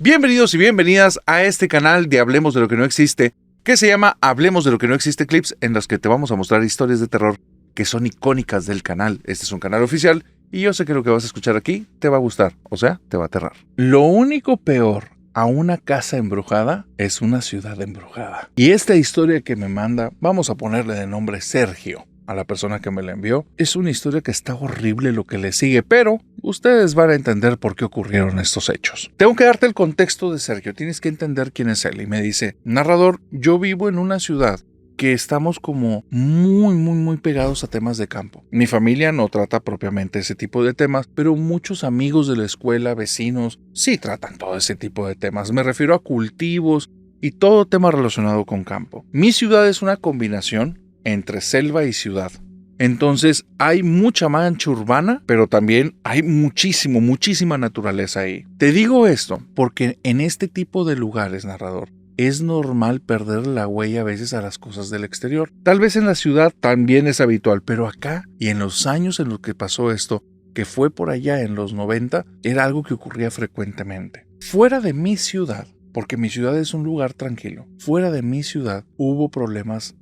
Bienvenidos y bienvenidas a este canal de Hablemos de lo que no existe, que se llama Hablemos de lo que no existe Clips, en las que te vamos a mostrar historias de terror que son icónicas del canal. Este es un canal oficial y yo sé que lo que vas a escuchar aquí te va a gustar, o sea, te va a aterrar. Lo único peor a una casa embrujada es una ciudad embrujada. Y esta historia que me manda, vamos a ponerle de nombre Sergio, a la persona que me la envió, es una historia que está horrible lo que le sigue, pero ustedes van a entender por qué ocurrieron estos hechos. Tengo que darte el contexto de Sergio, tienes que entender quién es él. Y me dice, narrador, yo vivo en una ciudad que estamos como muy pegados a temas de campo. Mi familia no trata propiamente ese tipo de temas, pero muchos amigos de la escuela, vecinos, sí tratan todo ese tipo de temas. Me refiero a cultivos y todo tema relacionado con campo. Mi ciudad es una combinación entre selva y ciudad. Entonces hay mucha mancha urbana, pero también hay muchísima naturaleza ahí. Te digo esto porque en este tipo de lugares, narrador, es normal perder la huella a veces a las cosas del exterior. Tal vez en la ciudad también es habitual, pero acá y en los años en los que pasó esto, que fue por allá en los 90, era algo que ocurría frecuentemente. Fuera de mi ciudad, porque mi ciudad es un lugar tranquilo, fuera de mi ciudad hubo problemas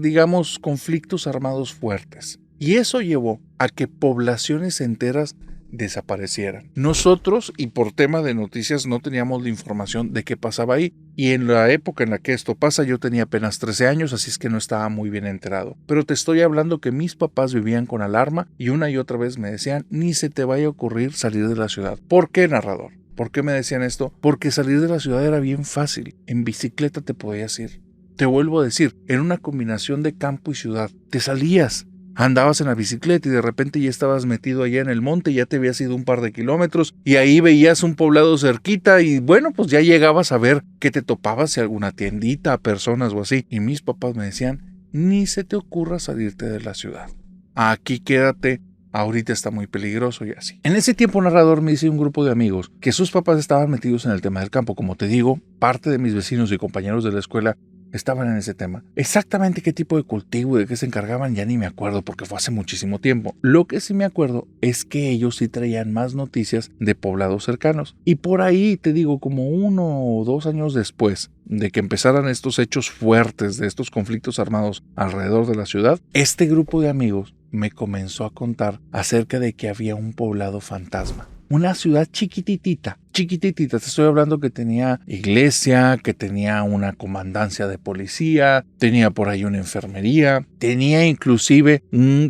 digamos, conflictos armados fuertes. Y eso llevó a que poblaciones enteras desaparecieran. Nosotros, y por tema de noticias, no teníamos la información de qué pasaba ahí. Y en la época en la que esto pasa, yo tenía apenas 13 años, así es que no estaba muy bien enterado. Pero te estoy hablando que mis papás vivían con alarma y una y otra vez me decían, ni se te vaya a ocurrir salir de la ciudad. ¿Por qué, narrador? ¿Por qué me decían esto? Porque salir de la ciudad era bien fácil. En bicicleta te podías ir. Te vuelvo a decir, en una combinación de campo y ciudad, te salías, andabas en la bicicleta y de repente ya estabas metido allá en el monte, ya te habías ido un par de kilómetros y ahí veías un poblado cerquita y bueno, pues ya llegabas a ver que te topabas en alguna tiendita, personas o así. Y mis papás me decían, ni se te ocurra salirte de la ciudad. Aquí quédate. Ahorita está muy peligroso y así. En ese tiempo, narrador, me hice un grupo de amigos que sus papás estaban metidos en el tema del campo. Como te digo, parte de mis vecinos y compañeros de la escuela estaban en ese tema. Exactamente qué tipo de cultivo y de qué se encargaban ya ni me acuerdo porque fue hace muchísimo tiempo. Lo que sí me acuerdo es que ellos sí traían más noticias de poblados cercanos. Y por ahí, te digo, como 1 o 2 años después de que empezaran estos hechos fuertes, de estos conflictos armados alrededor de la ciudad, este grupo de amigos me comenzó a contar acerca de que había un poblado fantasma. Una ciudad chiquititita, te estoy hablando que tenía iglesia, que tenía una comandancia de policía, tenía por ahí una enfermería, tenía inclusive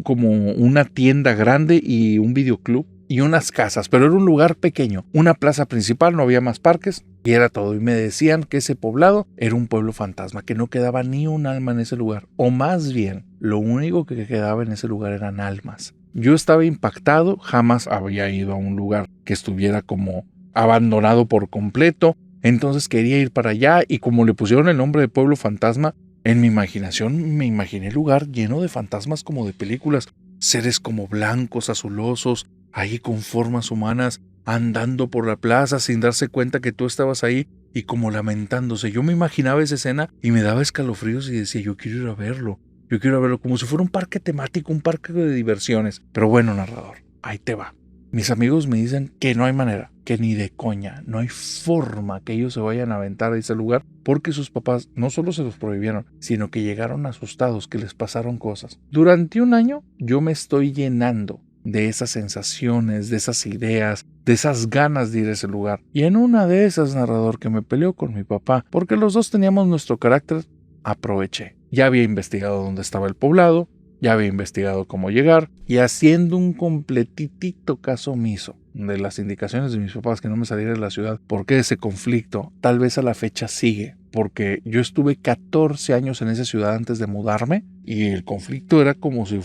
como una tienda grande y un videoclub y unas casas, pero era un lugar pequeño, una plaza principal, no había más parques y era todo. Y me decían que ese poblado era un pueblo fantasma, que no quedaba ni un alma en ese lugar, o más bien, lo único que quedaba en ese lugar eran almas. Yo estaba impactado, jamás había ido a un lugar que estuviera como abandonado por completo, entonces quería ir para allá y como le pusieron el nombre de pueblo fantasma, en mi imaginación me imaginé el lugar lleno de fantasmas como de películas, seres como blancos, azulosos, ahí con formas humanas, andando por la plaza sin darse cuenta que tú estabas ahí y como lamentándose. Yo me imaginaba esa escena y me daba escalofríos y decía, yo quiero ir a verlo. Yo quiero verlo como si fuera un parque temático, un parque de diversiones. Pero bueno, narrador, ahí te va. Mis amigos me dicen que no hay manera, que ni de coña, no hay forma que ellos se vayan a aventar a ese lugar porque sus papás no solo se los prohibieron, sino que llegaron asustados, que les pasaron cosas. Durante un año yo me estoy llenando de esas sensaciones, de esas ideas, de esas ganas de ir a ese lugar. Y en una de esas, narrador, que me peleó con mi papá, porque los dos teníamos nuestro carácter, aproveché. Ya había investigado dónde estaba el poblado, ya había investigado cómo llegar y haciendo un completito caso omiso de las indicaciones de mis papás que no me saliera de la ciudad, porque ese conflicto tal vez a la fecha sigue, porque yo estuve 14 años en esa ciudad antes de mudarme y el conflicto era como si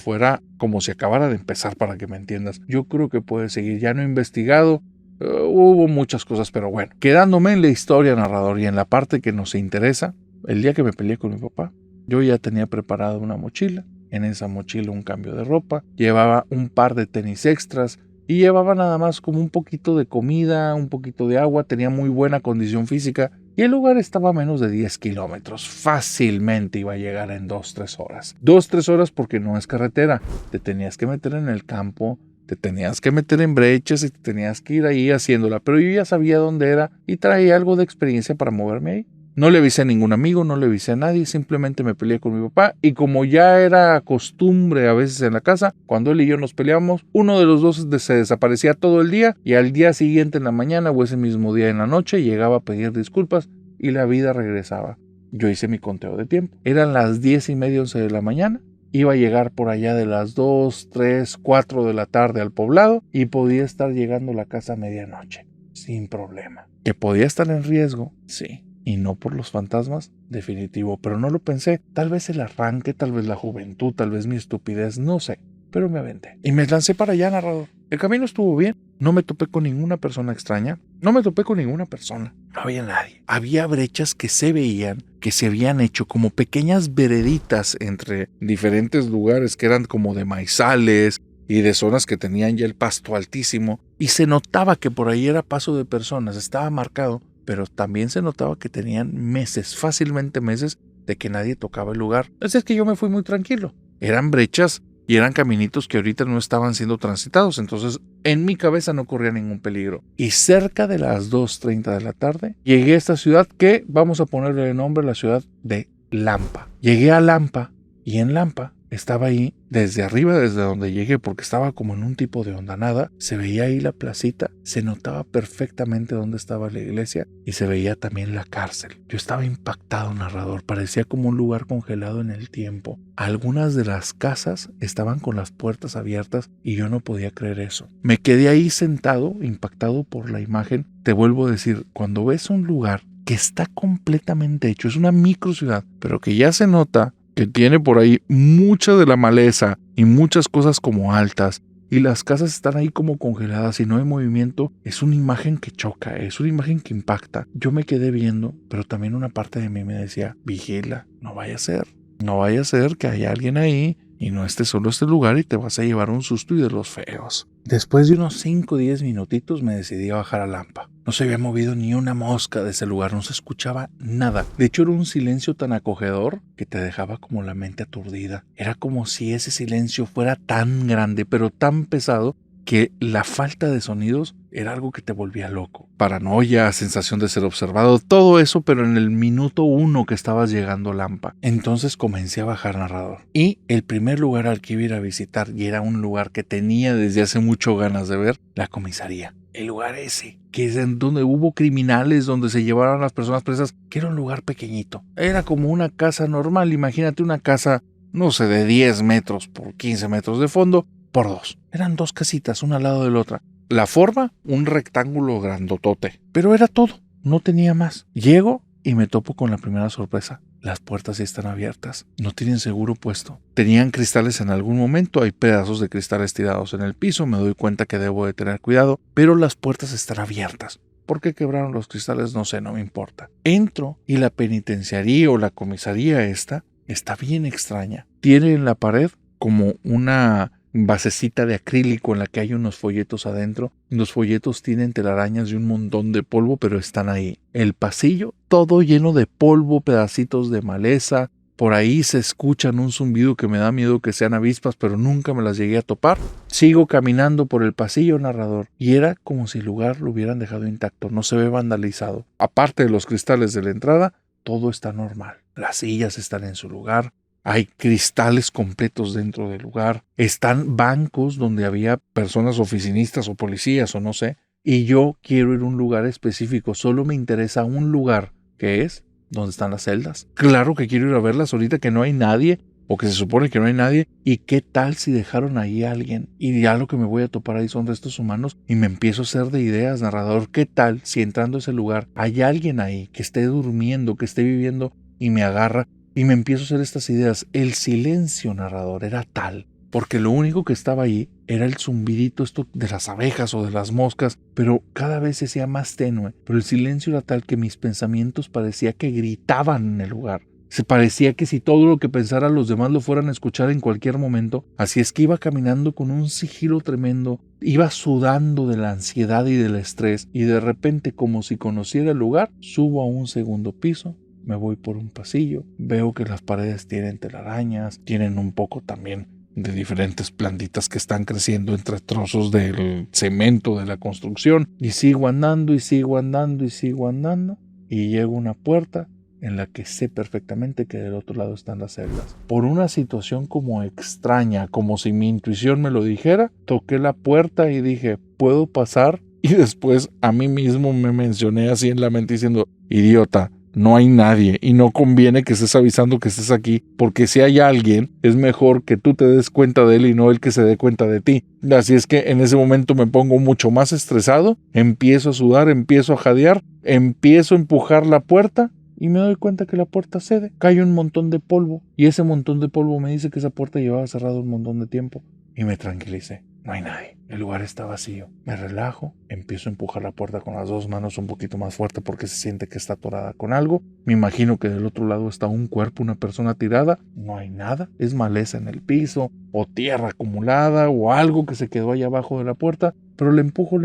acabara de empezar, para que me entiendas. Yo creo que puede seguir, ya no he investigado. Hubo muchas cosas, pero bueno, quedándome en la historia, narrador, y en la parte que nos interesa, el día que me peleé con mi papá, yo ya tenía preparada una mochila. En esa mochila un cambio de ropa, llevaba un par de tenis extras y llevaba nada más como un poquito de comida, un poquito de agua. Tenía muy buena condición física y el lugar estaba a menos de 10 kilómetros. Fácilmente iba a llegar en 2-3 horas. 2-3 horas porque no es carretera. Te tenías que meter en el campo, te tenías que meter en brechas y te tenías que ir ahí haciéndola, pero yo ya sabía dónde era y traía algo de experiencia para moverme ahí. No le avisé a ningún amigo, no le avisé a nadie, simplemente me peleé con mi papá y como ya era costumbre a veces en la casa, cuando él y yo nos peleábamos, uno de los dos se desaparecía todo el día y al día siguiente en la mañana o ese mismo día en la noche llegaba a pedir disculpas y la vida regresaba. Yo hice mi conteo de tiempo. Eran las 10:30, 11 de la mañana. Iba a llegar por allá de las 2, 3, 4 de la tarde al poblado y podía estar llegando a la casa a medianoche, sin problema. ¿Que podía estar en riesgo? Sí. Y no por los fantasmas, definitivo, pero no lo pensé. Tal vez el arranque, tal vez la juventud, tal vez mi estupidez, no sé. Pero me aventé. Y me lancé para allá, narrador. El camino estuvo bien. No me topé con ninguna persona extraña. No me topé con ninguna persona. No había nadie. Había brechas que se veían, que se habían hecho como pequeñas vereditas entre diferentes lugares que eran como de maizales y de zonas que tenían ya el pasto altísimo. Y se notaba que por ahí era paso de personas. Estaba marcado. Pero también se notaba que tenían meses, fácilmente meses, de que nadie tocaba el lugar. Así es que yo me fui muy tranquilo. Eran brechas y eran caminitos que ahorita no estaban siendo transitados, entonces en mi cabeza no corría ningún peligro. Y cerca de las 2:30 de la tarde, llegué a esta ciudad que vamos a ponerle el nombre, la ciudad de Lampa. Llegué a Lampa y en Lampa estaba ahí desde arriba, desde donde llegué, porque estaba como en un tipo de hondanada. Se veía ahí la placita, se notaba perfectamente dónde estaba la iglesia y se veía también la cárcel. Yo estaba impactado, narrador, parecía como un lugar congelado en el tiempo. Algunas de las casas estaban con las puertas abiertas y yo no podía creer eso. Me quedé ahí sentado, impactado por la imagen. Te vuelvo a decir, cuando ves un lugar que está completamente hecho, es una micro ciudad, pero que ya se nota que tiene por ahí mucha de la maleza y muchas cosas como altas y las casas están ahí como congeladas y no hay movimiento, es una imagen que choca, es una imagen que impacta. Yo me quedé viendo, pero también una parte de mí me decía, vigila, no vaya a ser que haya alguien ahí y no esté solo este lugar y te vas a llevar un susto y de los feos. Después de unos 5 o 10 minutitos me decidí a bajar a Lampa. No se había movido ni una mosca de ese lugar, no se escuchaba nada. De hecho era un silencio tan acogedor que te dejaba como la mente aturdida. Era como si ese silencio fuera tan grande pero tan pesado que la falta de sonidos era algo que te volvía loco. Paranoia, sensación de ser observado, todo eso, pero en el minuto 1 que estabas llegando a Lampa. Entonces comencé a bajar, narrador. Y el primer lugar al que iba a ir a visitar, y era un lugar que tenía desde hace mucho ganas de ver, la comisaría. El lugar ese, que es en donde hubo criminales, donde se llevaron a las personas presas, que era un lugar pequeñito. Era como una casa normal, imagínate una casa, no sé, de 10 metros por 15 metros de fondo, por 2. Eran 2 casitas, una al lado de la otra. La forma, un rectángulo grandotote. Pero era todo, no tenía más. Llego y me topo con la primera sorpresa. Las puertas ya están abiertas, no tienen seguro puesto. Tenían cristales en algún momento, hay pedazos de cristales tirados en el piso, me doy cuenta que debo de tener cuidado, pero las puertas están abiertas. ¿Por qué quebraron los cristales? No sé, no me importa. Entro y la penitenciaría o la comisaría esta está bien extraña. Tiene en la pared como una basecita de acrílico en la que hay unos folletos adentro. Los folletos tienen telarañas y un montón de polvo, pero están ahí. El pasillo, todo lleno de polvo, pedacitos de maleza. Por ahí se escuchan un zumbido que me da miedo que sean avispas, pero nunca me las llegué a topar. Sigo caminando por el pasillo, narrador, y era como si el lugar lo hubieran dejado intacto, no se ve vandalizado. Aparte de los cristales de la entrada, todo está normal. Las sillas están en su lugar. Hay cristales completos dentro del lugar. Están bancos donde había personas oficinistas o policías o no sé. Y yo quiero ir a un lugar específico. Solo me interesa un lugar, que es donde están las celdas. Claro que quiero ir a verlas ahorita que no hay nadie o que se supone que no hay nadie. ¿Y qué tal si dejaron ahí a alguien? Y ya lo que me voy a topar ahí son restos humanos y me empiezo a hacer de ideas, narrador. ¿Qué tal si entrando a ese lugar hay alguien ahí que esté durmiendo, que esté viviendo y me agarra? Y me empiezo a hacer estas ideas. El silencio, narrador, era tal, porque lo único que estaba ahí era el zumbidito esto de las abejas o de las moscas, pero cada vez se hacía más tenue. Pero el silencio era tal que mis pensamientos parecía que gritaban en el lugar. Se parecía que si todo lo que pensara los demás lo fueran a escuchar en cualquier momento. Así es que iba caminando con un sigilo tremendo, iba sudando de la ansiedad y del estrés, y de repente, como si conociera el lugar, subo a un segundo piso. Me voy por un pasillo, veo que las paredes tienen telarañas, tienen un poco también de diferentes plantitas que están creciendo entre trozos del cemento de la construcción. Y sigo andando y sigo andando y sigo andando y llego a una puerta en la que sé perfectamente que del otro lado están las celdas. Por una situación como extraña, como si mi intuición me lo dijera, toqué la puerta y dije, ¿puedo pasar? Y después a mí mismo me mencioné así en la mente diciendo, idiota, no hay nadie y no conviene que estés avisando que estés aquí, porque si hay alguien, es mejor que tú te des cuenta de él y no él que se dé cuenta de ti. Así es que en ese momento me pongo mucho más estresado, empiezo a sudar, empiezo a jadear, empiezo a empujar la puerta y me doy cuenta que la puerta cede. Cae un montón de polvo y ese montón de polvo me dice que esa puerta llevaba cerrada un montón de tiempo y me tranquilicé. No hay nadie. El lugar está vacío. Me relajo, empiezo a empujar la puerta con las dos manos un poquito más fuerte porque se siente que está atorada con algo. Me imagino que del otro lado está un cuerpo, una persona tirada. No hay nada. Es maleza en el piso o tierra acumulada o algo que se quedó allá abajo de la puerta. Pero le empujo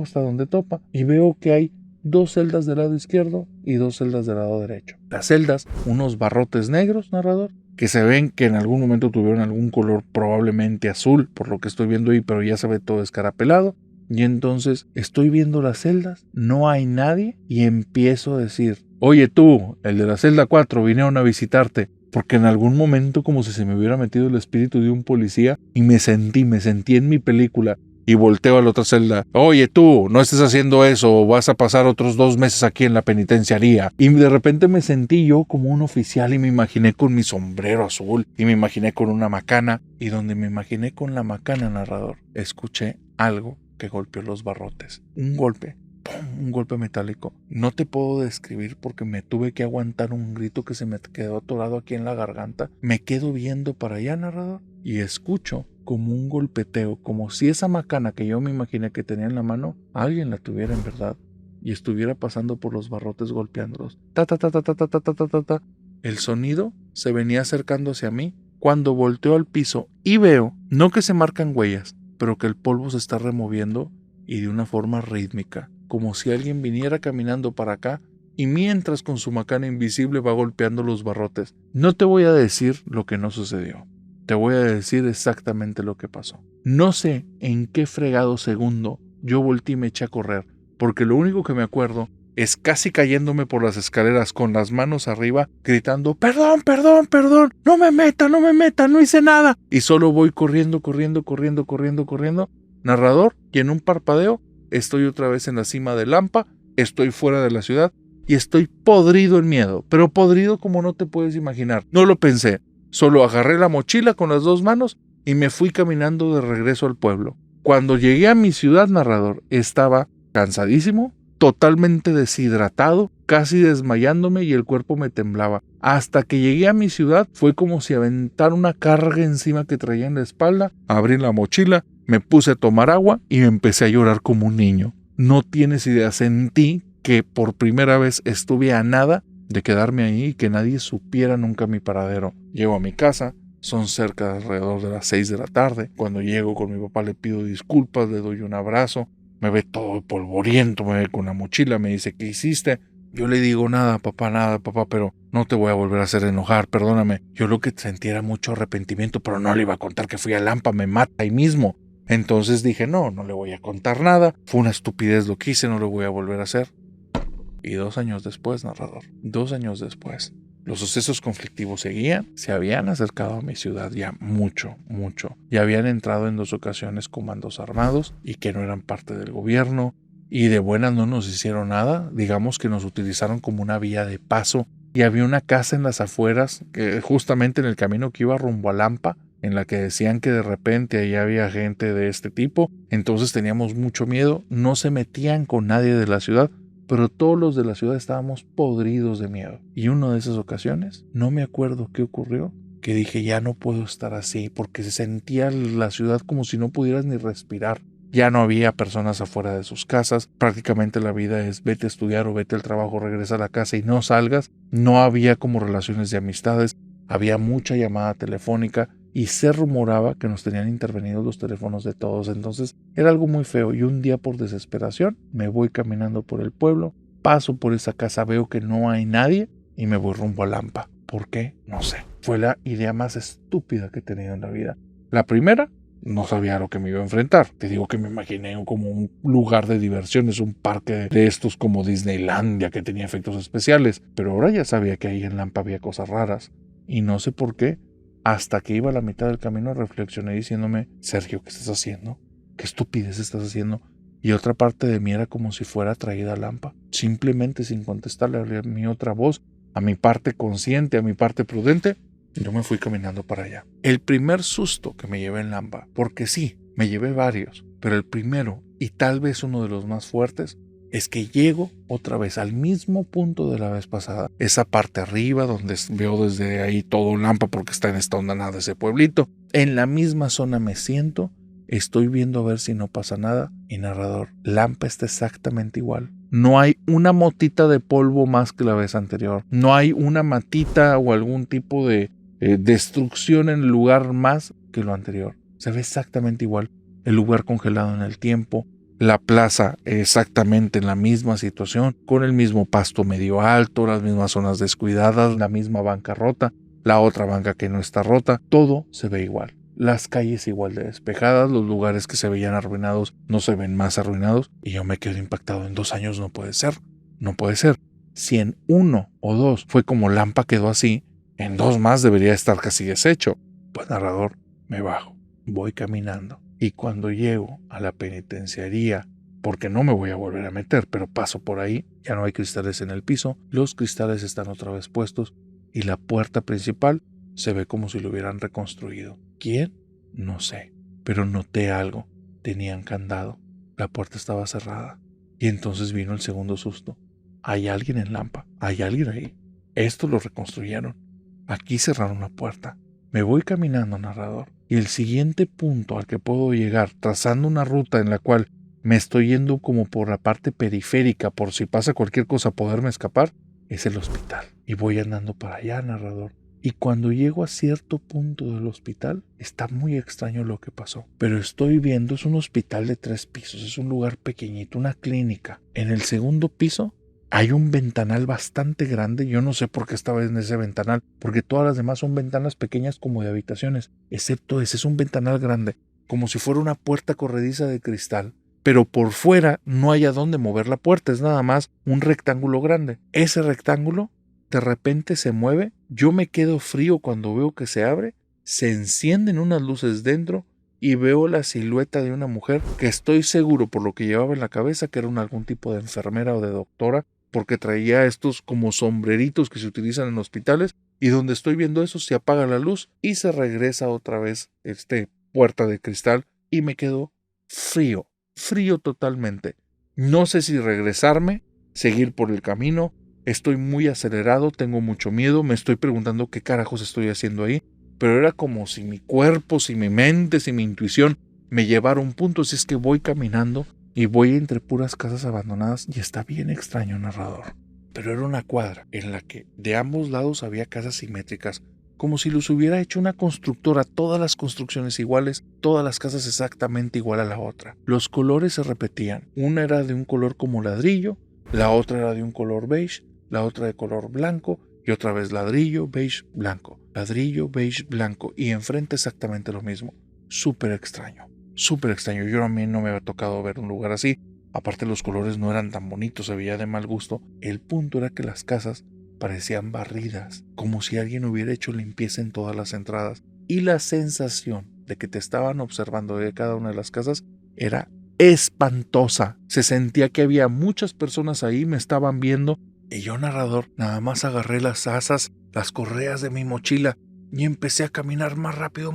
hasta donde topa y veo que hay 2 celdas del lado izquierdo y 2 celdas del lado derecho. Las celdas, unos barrotes negros, narrador, que se ven que en algún momento tuvieron algún color probablemente azul, por lo que estoy viendo ahí, pero ya se ve todo escarapelado. Y entonces estoy viendo las celdas, no hay nadie y empiezo a decir, oye tú, el de la celda 4, vinieron a visitarte. Porque en algún momento como si se me hubiera metido el espíritu de un policía y me sentí en mi película. Y volteo a la otra celda. Oye tú, no estés haciendo eso o vas a pasar otros 2 meses aquí en la penitenciaría. Y de repente me sentí yo como un oficial y me imaginé con mi sombrero azul y me imaginé con una macana. Y donde me imaginé con la macana, narrador, escuché algo que golpeó los barrotes. Un golpe. ¡Pum! Un golpe metálico. No te puedo describir porque me tuve que aguantar un grito que se me quedó atorado aquí en la garganta. Me quedo viendo para allá, narrador, y escucho como un golpeteo, como si esa macana que yo me imaginé que tenía en la mano, alguien la tuviera en verdad y estuviera pasando por los barrotes golpeándolos. Ta ta ta ta ta ta ta ta ta ta. El sonido se venía acercando hacia mí cuando volteo al piso y veo, no que se marcan huellas, pero que el polvo se está removiendo y de una forma rítmica, como si alguien viniera caminando para acá y mientras con su macana invisible va golpeando los barrotes. No te voy a decir lo que no sucedió. Te voy a decir exactamente lo que pasó. No sé en qué fregado segundo yo volteé y me eché a correr, porque lo único que me acuerdo es casi cayéndome por las escaleras con las manos arriba, gritando, perdón, perdón, perdón, no me meta, no hice nada. Y solo voy corriendo. Narrador, y en un parpadeo estoy otra vez en la cima de Lampa, estoy fuera de la ciudad y estoy podrido en miedo, pero podrido como no te puedes imaginar. No lo pensé. Solo agarré la mochila con las 2 manos y me fui caminando de regreso al pueblo. Cuando llegué a mi ciudad, narrador, estaba cansadísimo, totalmente deshidratado, casi desmayándome y el cuerpo me temblaba. Hasta que llegué a mi ciudad fue como si aventara una carga encima que traía en la espalda, abrí la mochila, me puse a tomar agua y me empecé a llorar como un niño. No tienes idea, sentí que por primera vez estuve a nada de quedarme ahí y que nadie supiera nunca mi paradero. Llego a mi casa, son cerca de alrededor de las 6 de la tarde. Cuando llego con mi papá le pido disculpas, le doy un abrazo, me ve todo polvoriento, me ve con la mochila, me dice, ¿qué hiciste? Yo le digo, nada, papá, pero no te voy a volver a hacer enojar, perdóname. Yo lo que sentí era mucho arrepentimiento, pero no le iba a contar que fui a Lampa, me mata ahí mismo. Entonces dije, no le voy a contar nada, fue una estupidez lo que hice, no lo voy a volver a hacer. Y 2 años después, narrador, 2 años después, los sucesos conflictivos seguían, se habían acercado a mi ciudad ya mucho. Ya habían entrado en 2 ocasiones comandos armados y que no eran parte del gobierno y de buenas no nos hicieron nada, digamos que nos utilizaron como una vía de paso y había una casa en las afueras, justamente en el camino que iba rumbo a Lampa, en la que decían que de repente ahí había gente de este tipo, entonces teníamos mucho miedo, no se metían con nadie de la ciudad, pero todos los de la ciudad estábamos podridos de miedo. Y una de esas ocasiones, no me acuerdo qué ocurrió, que dije ya no puedo estar así, porque se sentía la ciudad como si no pudieras ni respirar. Ya no había personas afuera de sus casas, prácticamente la vida es vete a estudiar o vete al trabajo, regresa a la casa y no salgas. No había como relaciones de amistades, había mucha llamada telefónica y se rumoraba que nos tenían intervenidos los teléfonos de todos. Entonces era algo muy feo y un día por desesperación me voy caminando por el pueblo, paso por esa casa, veo que no hay nadie y me voy rumbo a Lampa. ¿Por qué? No sé. Fue la idea más estúpida que he tenido en la vida. La primera, no sabía a lo que me iba a enfrentar. Te digo que me imaginé como un lugar de diversiones, un parque de estos como Disneylandia que tenía efectos especiales. Pero ahora ya sabía que ahí en Lampa había cosas raras. Y no sé por qué, hasta que iba a la mitad del camino reflexioné diciéndome, Sergio, ¿qué estás haciendo? ¿Qué estupidez estás haciendo? Y otra parte de mí era como si fuera atraída a Lampa. Simplemente sin contestarle a mi otra voz, a mi parte consciente, a mi parte prudente, yo me fui caminando para allá. El primer susto que me llevé en Lampa, porque sí, me llevé varios, pero el primero, y tal vez uno de los más fuertes, es que llego otra vez al mismo punto de la vez pasada. Esa parte arriba donde veo desde ahí todo Lampa porque está en esta onda nada de ese pueblito. En la misma zona me siento, estoy viendo a ver si no pasa nada y narrador, Lampa está exactamente igual. No hay una motita de polvo más que la vez anterior. No hay una matita o algún tipo de destrucción en el lugar más que lo anterior. Se ve exactamente igual. El lugar congelado en el tiempo. La plaza exactamente en la misma situación, con el mismo pasto medio alto, las mismas zonas descuidadas, la misma banca rota, la otra banca que no está rota. Todo se ve igual. Las calles igual de despejadas, los lugares que se veían arruinados no se ven más arruinados. Y yo me quedo impactado. En 2 años no puede ser. No puede ser. Si en 1 o 2 fue como Lampa quedó así, en 2 más debería estar casi deshecho. Pues narrador, me bajo, voy caminando. Y cuando llego a la penitenciaría, porque no me voy a volver a meter, pero paso por ahí, ya no hay cristales en el piso, los cristales están otra vez puestos y la puerta principal se ve como si lo hubieran reconstruido. ¿Quién? No sé, pero noté algo. Tenían candado, la puerta estaba cerrada. Y entonces vino el segundo susto. Hay alguien en Lampa, hay alguien ahí. Esto lo reconstruyeron. Aquí cerraron la puerta. Me voy caminando, narrador, y el siguiente punto al que puedo llegar, trazando una ruta en la cual me estoy yendo como por la parte periférica, por si pasa cualquier cosa poderme escapar, es el hospital. Y voy andando para allá, narrador. Y cuando llego a cierto punto del hospital, está muy extraño lo que pasó. Pero estoy viendo, es un hospital de 3 pisos, es un lugar pequeñito, una clínica. En el segundo piso hay un ventanal bastante grande. Yo no sé por qué estaba en ese ventanal, porque todas las demás son ventanas pequeñas como de habitaciones, excepto ese es un ventanal grande, como si fuera una puerta corrediza de cristal. Pero por fuera no hay a dónde mover la puerta, es nada más un rectángulo grande. Ese rectángulo de repente se mueve, yo me quedo frío cuando veo que se abre, se encienden unas luces dentro y veo la silueta de una mujer que estoy seguro por lo que llevaba en la cabeza que era algún tipo de enfermera o de doctora, porque traía estos como sombreritos que se utilizan en hospitales, y donde estoy viendo eso se apaga la luz y se regresa otra vez puerta de cristal y me quedo frío totalmente. No sé si regresarme, seguir por el camino, estoy muy acelerado, tengo mucho miedo, me estoy preguntando qué carajos estoy haciendo ahí, pero era como si mi cuerpo, si mi mente, si mi intuición me llevara a un punto, si es que voy caminando y voy entre puras casas abandonadas y está bien extraño, narrador. Pero era una cuadra en la que de ambos lados había casas simétricas, como si los hubiera hecho una constructora, todas las construcciones iguales, todas las casas exactamente igual a la otra. Los colores se repetían, una era de un color como ladrillo, la otra era de un color beige, la otra de color blanco y otra vez ladrillo, beige, blanco, ladrillo, beige, blanco y enfrente exactamente lo mismo. Súper extraño. Yo a mí no me había tocado ver un lugar así. Aparte los colores no eran tan bonitos, se veía de mal gusto. El punto era que las casas parecían barridas, como si alguien hubiera hecho limpieza en todas las entradas. Y la sensación de que te estaban observando de cada una de las casas era espantosa. Se sentía que había muchas personas ahí, me estaban viendo. Y yo, narrador, nada más agarré las asas, las correas de mi mochila y empecé a caminar más rápido.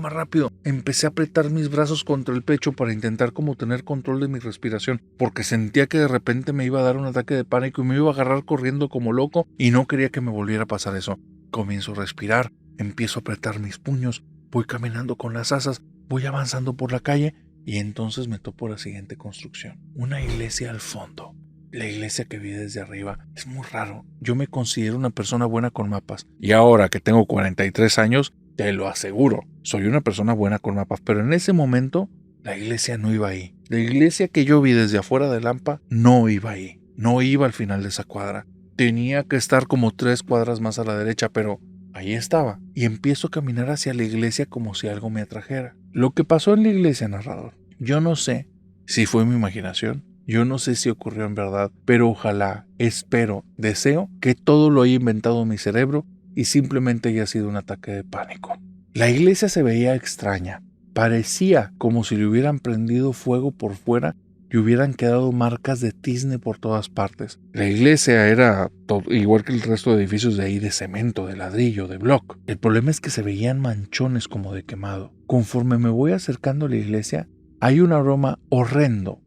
Empecé a apretar mis brazos contra el pecho para intentar como tener control de mi respiración, porque sentía que de repente me iba a dar un ataque de pánico y me iba a agarrar corriendo como loco y no quería que me volviera a pasar eso. Comienzo a respirar, empiezo a apretar mis puños, voy caminando con las asas, voy avanzando por la calle y entonces me topo la siguiente construcción. Una iglesia al fondo. La iglesia que vi desde arriba es muy raro. Yo me considero una persona buena con mapas. Y ahora que tengo 43 años, te lo aseguro, soy una persona buena con mapas. Pero en ese momento, la iglesia no iba ahí. La iglesia que yo vi desde afuera de Lampa no iba ahí. No iba al final de esa cuadra. Tenía que estar como 3 cuadras más a la derecha, pero ahí estaba. Y empiezo a caminar hacia la iglesia como si algo me atrajera. Lo que pasó en la iglesia, narrador, yo no sé si fue mi imaginación. Yo no sé si ocurrió en verdad, pero ojalá, espero, deseo que todo lo haya inventado mi cerebro y simplemente haya sido un ataque de pánico. La iglesia se veía extraña. Parecía como si le hubieran prendido fuego por fuera y hubieran quedado marcas de tizne por todas partes. La iglesia era igual que el resto de edificios de ahí, de cemento, de ladrillo, de block. El problema es que se veían manchones como de quemado. Conforme me voy acercando a la iglesia, hay un aroma horrendo,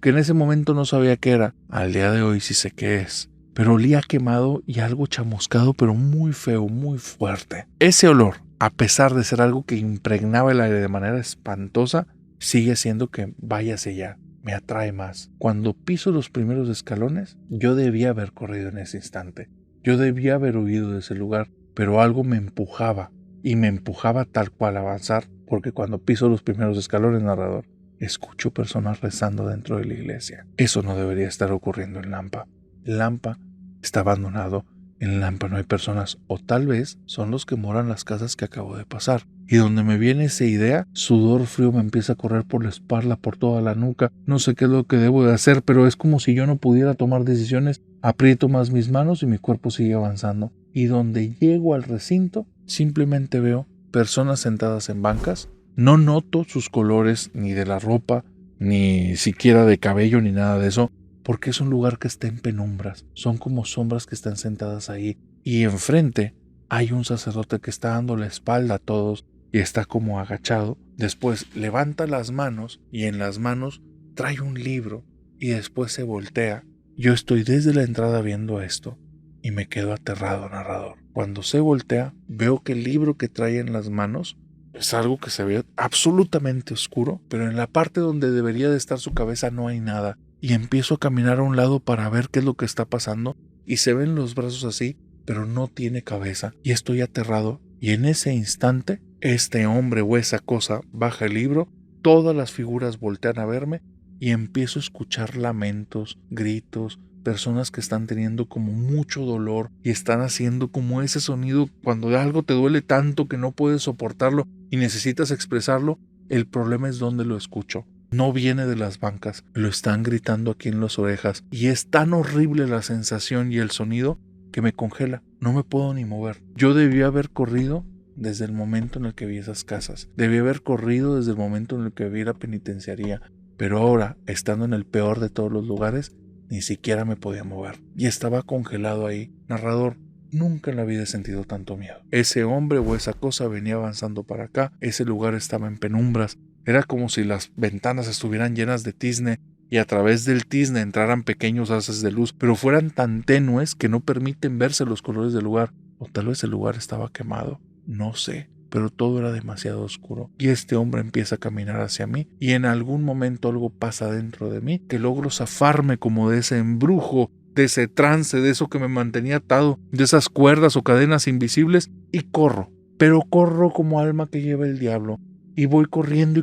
que en ese momento no sabía qué era. Al día de hoy sí sé qué es. Pero olía quemado y algo chamuscado, pero muy feo, muy fuerte. Ese olor, a pesar de ser algo que impregnaba el aire de manera espantosa, sigue siendo que váyase ya, me atrae más. Cuando piso los primeros escalones, yo debía haber corrido en ese instante. Yo debía haber huido de ese lugar, pero algo me empujaba, y me empujaba tal cual a avanzar, porque cuando piso los primeros escalones, narrador, escucho personas rezando dentro de la iglesia. Eso no debería estar ocurriendo en Lampa. Lampa está abandonado, en Lampa no hay personas, o tal vez son los que moran en las casas que acabo de pasar. Y donde me viene esa idea, sudor frío me empieza a correr por la espalda, por toda la nuca. No sé qué es lo que debo de hacer, pero es como si yo no pudiera tomar decisiones. Aprieto más mis manos y mi cuerpo sigue avanzando. Y donde llego al recinto, simplemente veo personas sentadas en bancas. No noto sus colores ni de la ropa, ni siquiera de cabello, ni nada de eso, porque es un lugar que está en penumbras. Son como sombras que están sentadas ahí. Y enfrente hay un sacerdote que está dando la espalda a todos y está como agachado. Después levanta las manos y en las manos trae un libro y después se voltea. Yo estoy desde la entrada viendo esto y me quedo aterrado, narrador. Cuando se voltea, veo que el libro que trae en las manos es algo que se ve absolutamente oscuro, pero en la parte donde debería de estar su cabeza no hay nada. Y empiezo a caminar a un lado para ver qué es lo que está pasando y se ven los brazos así, pero no tiene cabeza y estoy aterrado. Y en ese instante, este hombre o esa cosa baja el libro, todas las figuras voltean a verme y empiezo a escuchar lamentos, gritos, personas que están teniendo como mucho dolor y están haciendo como ese sonido cuando algo te duele tanto que no puedes soportarlo y necesitas expresarlo. El problema es dónde lo escucho. No viene de las bancas, lo están gritando aquí en las orejas y es tan horrible la sensación y el sonido que me congela, no me puedo ni mover. Yo debí haber corrido desde el momento en el que vi esas casas, debí haber corrido desde el momento en el que vi la penitenciaría, pero ahora, estando en el peor de todos los lugares, ni siquiera me podía mover y estaba congelado ahí. Narrador, nunca en la vida he sentido tanto miedo. Ese hombre o esa cosa venía avanzando para acá, ese lugar estaba en penumbras. Era como si las ventanas estuvieran llenas de tizne y a través del tizne entraran pequeños haces de luz, pero fueran tan tenues que no permiten verse los colores del lugar. O tal vez el lugar estaba quemado, no sé, pero todo era demasiado oscuro. Y este hombre empieza a caminar hacia mí y en algún momento algo pasa dentro de mí que logro zafarme como de ese embrujo, de ese trance, de eso que me mantenía atado, de esas cuerdas o cadenas invisibles, y corro, pero corro como alma que lleva el diablo. Y voy corriendo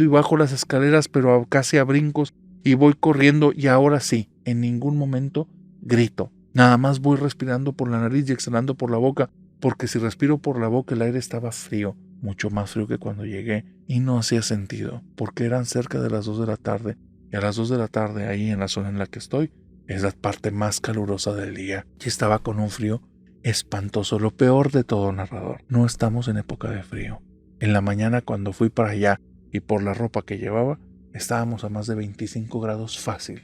y bajo las escaleras, pero casi a brincos, y voy corriendo y ahora sí, en ningún momento grito. Nada más voy respirando por la nariz y exhalando por la boca, porque si respiro por la boca el aire estaba frío, mucho más frío que cuando llegué, y no hacía sentido, porque eran cerca de las 2 de la tarde, y a las 2 de la tarde ahí en la zona en la que estoy, es la parte más calurosa del día, y estaba con un frío espantoso. Lo peor de todo, narrador, no estamos en época de frío. En la mañana cuando fui para allá y por la ropa que llevaba, estábamos a más de 25 grados fácil,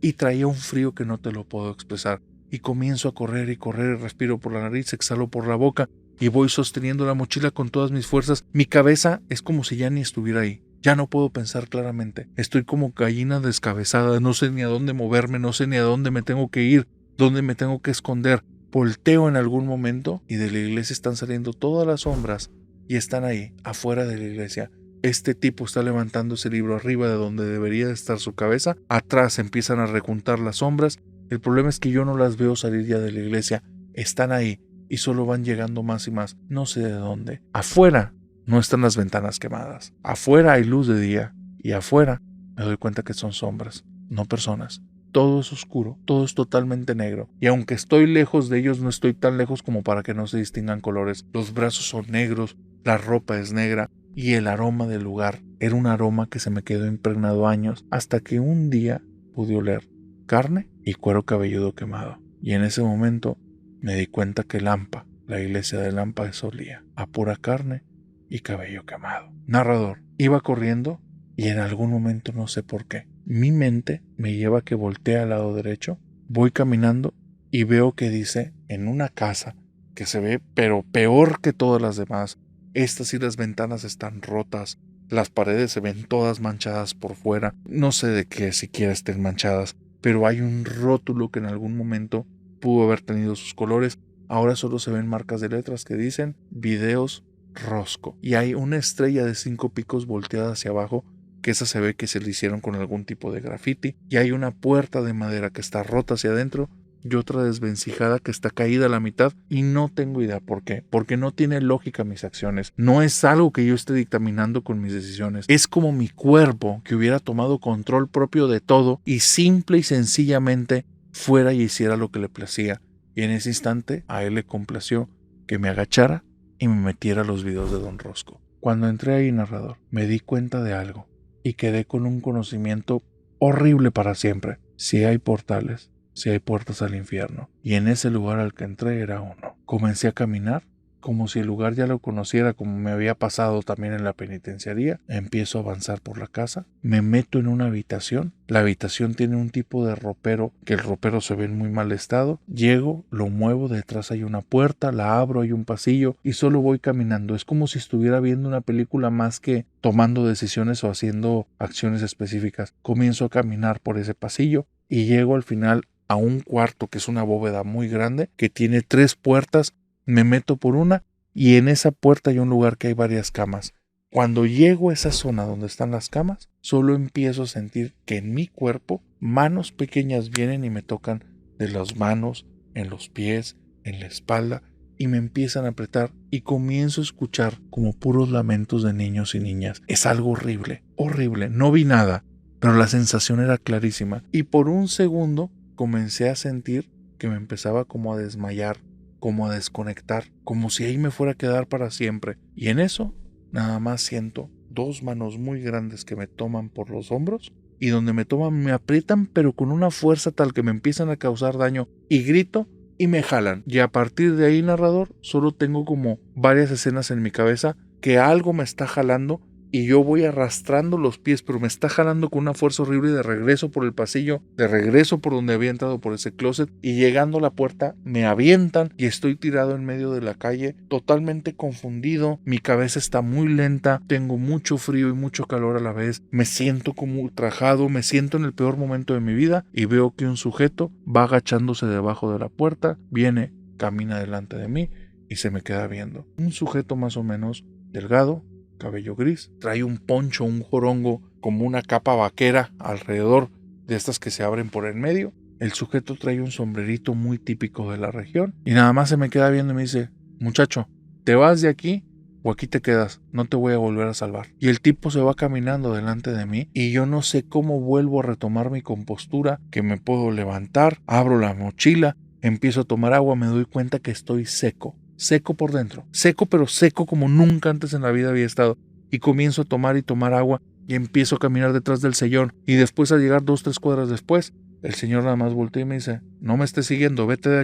y traía un frío que no te lo puedo expresar. Y comienzo a correr y respiro por la nariz, exhalo por la boca y voy sosteniendo la mochila con todas mis fuerzas. Mi cabeza es como si ya ni estuviera ahí. Ya no puedo pensar claramente. Estoy como gallina descabezada, no sé ni a dónde moverme, no sé ni a dónde me tengo que ir, dónde me tengo que esconder. Volteo en algún momento y de la iglesia están saliendo todas las sombras y están ahí, afuera de la iglesia. Este tipo está levantando ese libro arriba de donde debería estar su cabeza. Atrás empiezan a rejuntar las sombras. El problema es que yo no las veo salir ya de la iglesia. Están ahí y solo van llegando más y más. No sé de dónde. Afuera no están las ventanas quemadas. Afuera hay luz de día. Y afuera me doy cuenta que son sombras, no personas. todo es oscuro, todo es totalmente negro. Y aunque estoy lejos de ellos, no estoy tan lejos como para que no se distingan colores. Los brazos son negros, la ropa es negra y el aroma del lugar era un aroma que se me quedó impregnado años hasta que un día pude oler carne y cuero cabelludo quemado. Y en ese momento me di cuenta que Lampa, la iglesia de Lampa, olía a pura carne y cabello quemado. Narrador, iba corriendo y en algún momento, no sé por qué, mi mente me lleva a que voltee al lado derecho, voy caminando y veo que dice en una casa que se ve pero peor que todas las demás. Estas y las ventanas están rotas, las paredes se ven todas manchadas por fuera, no sé de qué siquiera estén manchadas, pero hay un rótulo que en algún momento pudo haber tenido sus colores. Ahora solo se ven marcas de letras que dicen Videos Rosco. Y hay una estrella de 5 picos volteada hacia abajo, que esa se ve que se le hicieron con algún tipo de grafiti. Y hay una puerta de madera que está rota hacia adentro y otra desvencijada que está caída a la mitad. Y no tengo idea por qué. Porque no tiene lógica mis acciones. No es algo que yo esté dictaminando con mis decisiones. Es como mi cuerpo que hubiera tomado control propio de todo y simple y sencillamente fuera y hiciera lo que le placía. Y en ese instante a él le complació que me agachara y me metiera a los videos de Don Rosco. Cuando entré ahí, narrador, me di cuenta de algo y quedé con un conocimiento horrible para siempre. Si hay portales, si hay puertas al infierno, y en ese lugar al que entré era uno. Comencé a caminar como si el lugar ya lo conociera, como me había pasado también en la penitenciaría. Empiezo a avanzar por la casa, me meto en una habitación. La habitación tiene un tipo de ropero, que el ropero se ve en muy mal estado. Llego, lo muevo, detrás hay una puerta, la abro, hay un pasillo y solo voy caminando. Es como si estuviera viendo una película más que tomando decisiones o haciendo acciones específicas. Comienzo a caminar por ese pasillo y llego al final a un cuarto que es una bóveda muy grande que tiene 3 puertas. Me meto por una y en esa puerta hay un lugar que hay varias camas. Cuando llego a esa zona donde están las camas, solo empiezo a sentir que en mi cuerpo manos pequeñas vienen y me tocan de las manos, en los pies, en la espalda y me empiezan a apretar y comienzo a escuchar como puros lamentos de niños y niñas. Es algo horrible, horrible. No vi nada, pero la sensación era clarísima y por un segundo comencé a sentir que me empezaba como a desmayar, como a desconectar, como si ahí me fuera a quedar para siempre. Y en eso, nada más siento 2 manos muy grandes que me toman por los hombros y donde me toman me aprietan pero con una fuerza tal que me empiezan a causar daño y grito y me jalan. Y a partir de ahí, narrador, solo tengo como varias escenas en mi cabeza que algo me está jalando y yo voy arrastrando los pies, pero me está jalando con una fuerza horrible de regreso por el pasillo, de regreso por donde había entrado por ese closet y llegando a la puerta me avientan y estoy tirado en medio de la calle, totalmente confundido, mi cabeza está muy lenta, tengo mucho frío y mucho calor a la vez, me siento como ultrajado, me siento en el peor momento de mi vida y veo que un sujeto va agachándose debajo de la puerta, viene, camina delante de mí y se me queda viendo. Un sujeto más o menos delgado, cabello gris, trae un poncho, un jorongo, como una capa vaquera alrededor de estas que se abren por el medio. El sujeto trae un sombrerito muy típico de la región y nada más se me queda viendo y me dice: muchacho, ¿te vas de aquí o aquí te quedas? No te voy a volver a salvar. Y el tipo se va caminando delante de mí y yo no sé cómo vuelvo a retomar mi compostura, que me puedo levantar, abro la mochila, empiezo a tomar agua, me doy cuenta que estoy seco. Seco por dentro, seco pero seco como nunca antes en la vida había estado. Y comienzo a tomar y tomar agua y empiezo a caminar detrás del señor. Y después, al llegar 2-3 cuadras después, el señor nada más voltea y me dice: no me estés siguiendo, vete de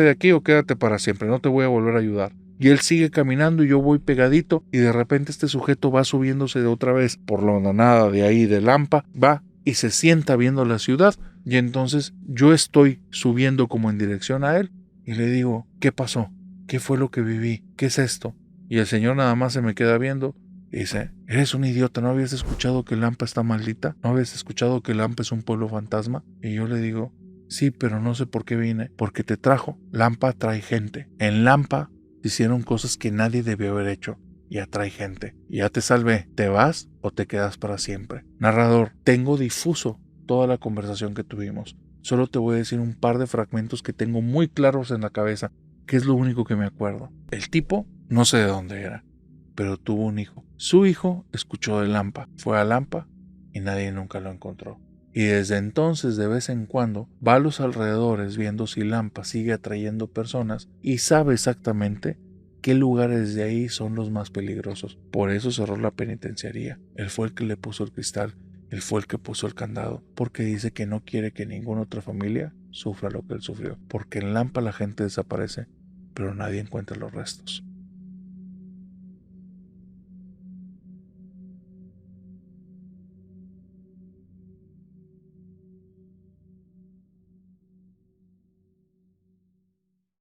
aquí o quédate para siempre, no te voy a volver a ayudar. Y él sigue caminando y yo voy pegadito y de repente este sujeto va subiéndose de otra vez por la nada de ahí de Lampa, va y se sienta viendo la ciudad y entonces yo estoy subiendo como en dirección a él y le digo: ¿qué pasó? ¿Qué fue lo que viví? ¿Qué es esto? Y el señor nada más se me queda viendo y dice: eres un idiota, ¿no habías escuchado que Lampa está maldita? ¿No habías escuchado que Lampa es un pueblo fantasma? Y yo le digo: sí, pero no sé por qué vine, porque te trajo. Lampa trae gente. En Lampa hicieron cosas que nadie debió haber hecho y atrae gente. Ya te salvé, ¿te vas o te quedas para siempre? Narrador, tengo difuso toda la conversación que tuvimos. Solo te voy a decir un par de fragmentos que tengo muy claros en la cabeza, que es lo único que me acuerdo. El tipo, no sé de dónde era, pero tuvo un hijo. Su hijo escuchó de Lampa, fue a Lampa y nadie nunca lo encontró. Y desde entonces, de vez en cuando, va a los alrededores viendo si Lampa sigue atrayendo personas y sabe exactamente qué lugares de ahí son los más peligrosos. Por eso cerró la penitenciaría. Él fue el que le puso el cristal, él fue el que puso el candado, porque dice que no quiere que ninguna otra familia sufra lo que él sufrió. Porque en Lampa la gente desaparece, pero nadie encuentra los restos.